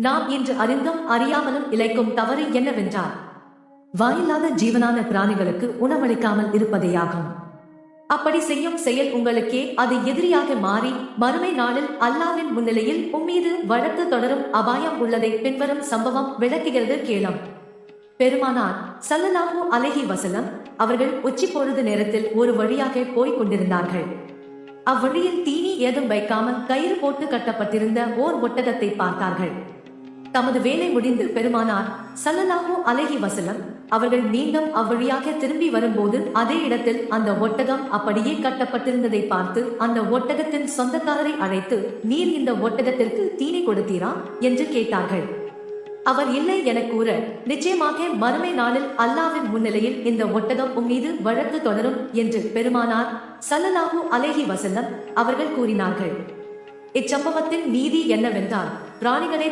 நாம் இன்று அறிந்தும் அறியாமலும் இழைக்கும் தவறு என்னவென்றால் வாயில்லாத ஜீவனான பிராணிகளுக்கு உணவளிக்காமல் இருப்பதேயாகும். அப்படி செய்யும் செயல் உங்களுக்கே அது எதிரியாக மாறி மறுமை நாளில் அல்லாஹ்வின் முன்னிலையில் உம்மீது வழக்கு தொடரும் அபாயம் உள்ளதை பின்வரும் சம்பவம் விளக்குகிறது கேளும். பெருமானார் ஸல்லல்லாஹு அலைஹி வஸல்லம் அவர்கள் உச்சி பொழுது நேரத்தில் ஒரு வழியாக போய்க் கொண்டிருந்தார்கள். அவ்வழியில் தீனி ஏதும் வைக்காமல் கயிறு போட்டு கட்டப்பட்டிருந்த ஓர் ஒட்டகத்தை பார்த்தார்கள். தமது வேலை முடிந்து பெருமானார் ஸல்லல்லாஹு அலைஹி வஸல்லம் அவர்கள் மீண்டும் அவ்வழியாக திரும்பி வரும்போது அதே இடத்தில் அந்த ஒட்டகம் அப்படியே கட்டப்பட்டிருந்ததை பார்த்து அந்த ஒட்டகத்தின் சொந்தக்காரரை அழைத்து, நீர் இந்த ஒட்டகத்திற்கு தீனி கொடுத்தீரா என்று கேட்டார்கள். அவர் இல்லை என கூற, நிச்சயமாக மறுமை நாளில் அல்லாஹ்வின் முன்னிலையில் இந்த ஒட்டகம் உம்மீது வழக்கு தொடரும் என்று பெருமானார் ஸல்லல்லாஹு அலைஹி வஸல்லம் அவர்கள் கூறினார்கள். இச்சம்பவத்தின் நீதி என்னவென்றால், பிராணிகளை